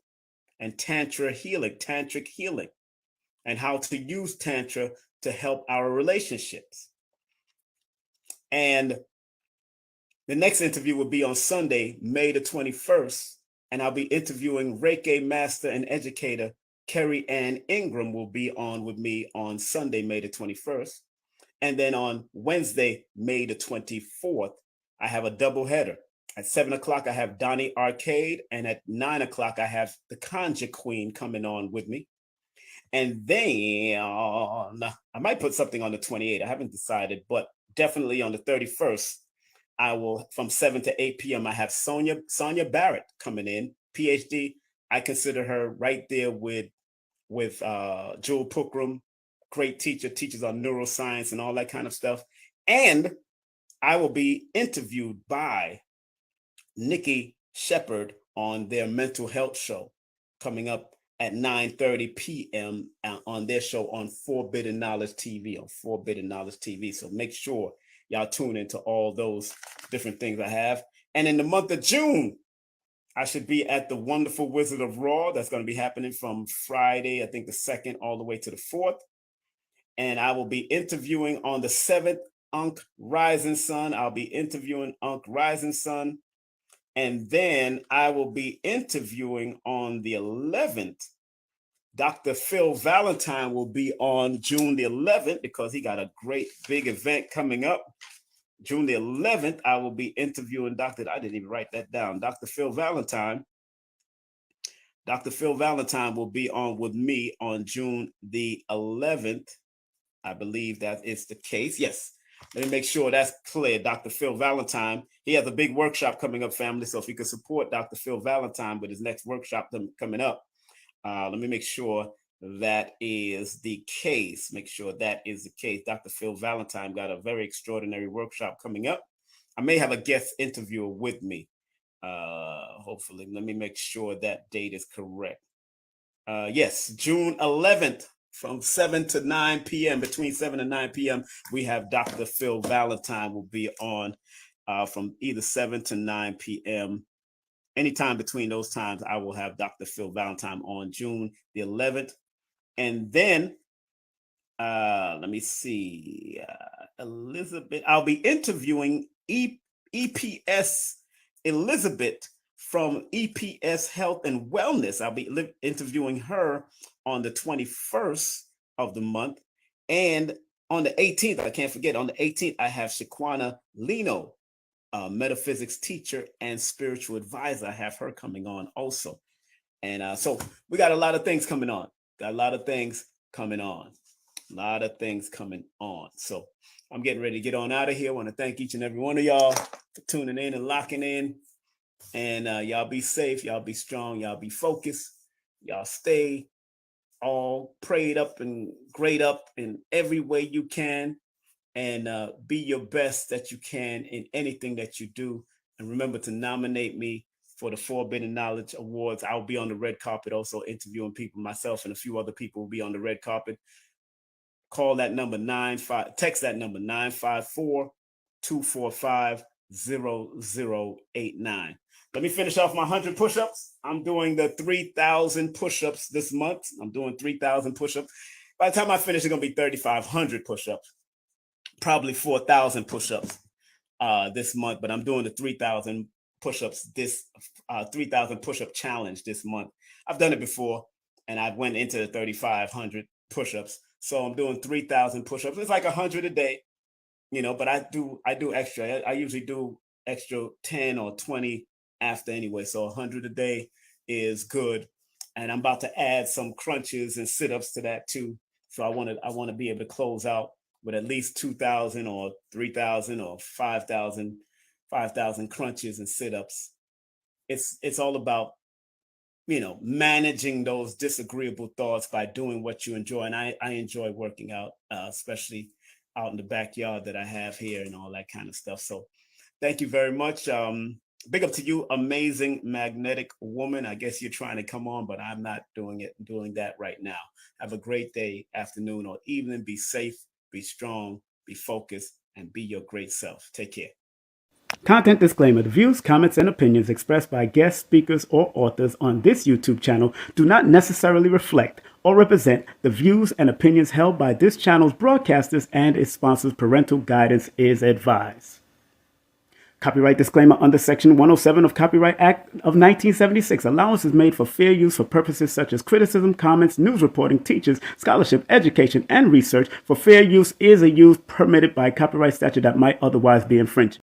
and tantric healing, and how to use Tantra to help our relationships. And the next interview will be on Sunday, May the 21st. And I'll be interviewing Reiki master and educator Kerry Ann Ingram will be on with me on Sunday, May the 21st. And then on Wednesday, May the 24th, I have a double header. At 7 o'clock, I have Donnie Arcade. And at 9 o'clock, I have the Conjure Queen coming on with me. And then I might put something on the 28th. I haven't decided, but definitely on the 31st, I will, from 7 to 8 p.m., I have Sonia Barrett coming in, PhD. I consider her right there with Jewel Pookrum, great teacher, teaches on neuroscience and all that kind of stuff. And I will be interviewed by Nikki Shepard on their mental health show coming up at 9:30 p.m. on their show on Forbidden Knowledge TV. So make sure y'all tune into all those different things I have. And in the month of June, I should be at the Wonderful Wizard of Raw. That's going to be happening from Friday, I think the 2nd, all the way to the 4th. And I will be interviewing on the 7th, Ankh Rising Sun. I'll be interviewing Ankh Rising Sun. And then I will be interviewing on the 11th. Dr. Phil Valentine will be on June the 11th because he got a great big event coming up. June the 11th, I will be interviewing I didn't even write that down, Dr. Phil Valentine Dr. Phil Valentine will be on with me on June the 11th. I believe that is the case. Yes. Let me make sure that's clear. Dr. Phil Valentine, he has a big workshop coming up, family. So if you could support Dr. Phil Valentine with his next workshop coming up, let me make sure that is the case. Make sure that is the case. Dr. Phil Valentine got a very extraordinary workshop coming up. I may have a guest interviewer with me. Hopefully, let me make sure that date is correct. Yes, June 11th from 7 to 9 p.m. Between 7 and 9 p.m. we have Dr. Phil Valentine will be on from either 7 to 9 p.m. Anytime between those times, I will have Dr. Phil Valentine on June the 11th. And then, let me see, Elizabeth, I'll be interviewing EPS Elizabeth from EPS Health and Wellness. I'll be interviewing her on the 21st of the month. And on the 18th, I can't forget, on the 18th, I have Shaquana Lino, metaphysics teacher and spiritual advisor. I have her coming on also. And so we got a lot of things coming on. So I'm getting ready to get on out of here. I want to thank each and every one of y'all for tuning in and locking in. And y'all be safe. Y'all be strong. Y'all be focused. Y'all stay all prayed up and great up in every way you can. And be your best that you can in anything that you do. And remember to nominate me for the Forbidden Knowledge Awards. I'll be on the red carpet also interviewing people. Myself and a few other people will be on the red carpet. Call that number text that number 954-245-0089. Let me finish off my 100 push-ups. I'm doing the 3,000 push-ups this month. I'm doing 3,000 push-ups. By the time I finish, it's going to be 3,500 push-ups. Probably 4,000 push-ups this month, but I'm doing the 3,000 push-ups, this 3,000 push-up challenge this month. I've done it before, and I went into the 3,500 push-ups. So I'm doing 3,000 push-ups. It's like 100 a day, but I do extra. I usually do extra 10 or 20 after anyway. So 100 a day is good. And I'm about to add some crunches and sit-ups to that too. So I want to be able to close out with at least 2,000 or 3,000 or 5,000 crunches and sit-ups. It's all about, managing those disagreeable thoughts by doing what you enjoy. And I enjoy working out, especially out in the backyard that I have here and all that kind of stuff. So thank you very much. Big up to you, amazing magnetic woman. I guess you're trying to come on, but I'm not doing that right now. Have a great day, afternoon, or evening. Be safe, be strong, be focused, and be your great self. Take care.
Content disclaimer. The views, comments, and opinions expressed by guest speakers or authors on this YouTube channel do not necessarily reflect or represent the views and opinions held by this channel's broadcasters and its sponsors. Parental guidance is advised. Copyright disclaimer under Section 107 of Copyright Act of 1976. Allowance is made for fair use for purposes such as criticism, comments, news reporting, teachers, scholarship, education, and research. For fair use is a use permitted by copyright statute that might otherwise be infringed.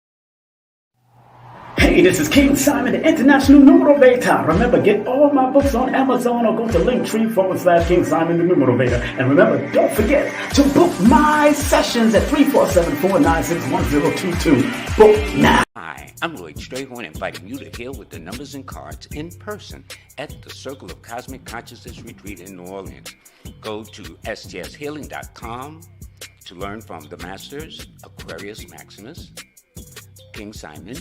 Hey, this is King Simon, the international numero veta. Remember, get all my books on Amazon or go to Linktree/King Simon, the numero veta. And remember, don't forget to book my sessions at 347-496-1022. Book now.
Hi, I'm Lloyd Strayhorn, inviting you to heal with the numbers and cards in person at the Circle of Cosmic Consciousness Retreat in New Orleans. Go to stshealing.com to learn from the Masters, Aquarius Maximus, King Simon,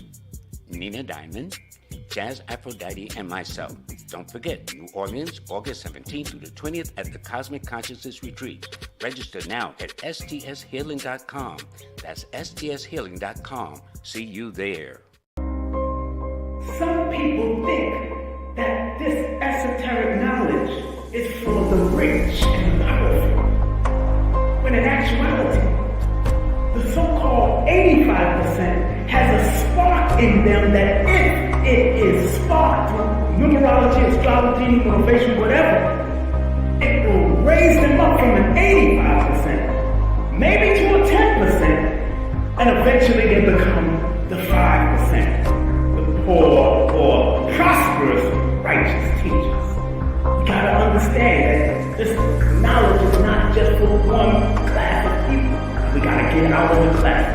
Nina Diamond, Jazz Aphrodite, and myself. Don't forget, New Orleans, August 17th through the 20th at the Cosmic Consciousness Retreat. Register now at stshealing.com. That's stshealing.com. See you there.
Some people think that this esoteric knowledge is for the rich and powerful, when in actuality, the so-called 85% has a spark in them that if it is sparked through numerology, astrology, motivation, whatever, it will raise them up from an 85%, maybe to a 10%, and eventually they become the 5%, the poor or prosperous righteous teachers. one class of people. We gotta get out of the class.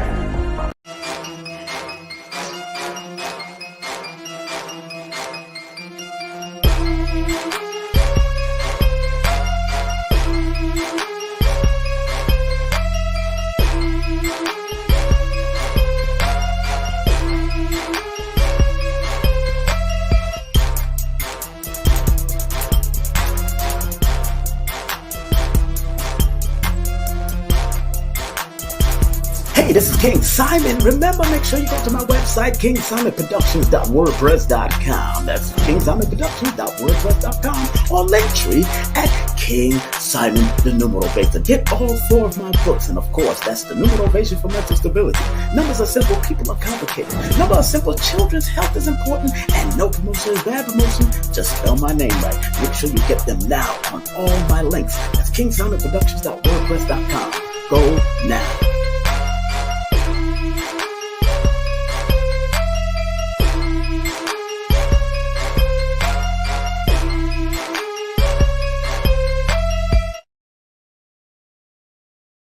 Hey, this is King Simon. Remember, make sure you go to my website, kingsimonproductions.wordpress.com. That's kingsimonproductions.wordpress.com, or Linktree at King Simon the Numeral Base to get all 4 of my books. And of course, that's the Numerovation for Mental Stability. Numbers are simple, people are complicated. Numbers are simple, children's health is important, and no promotion is bad promotion. Just spell my name right. Make sure you get them now on all my links. That's kingsimonproductions.wordpress.com. Go now.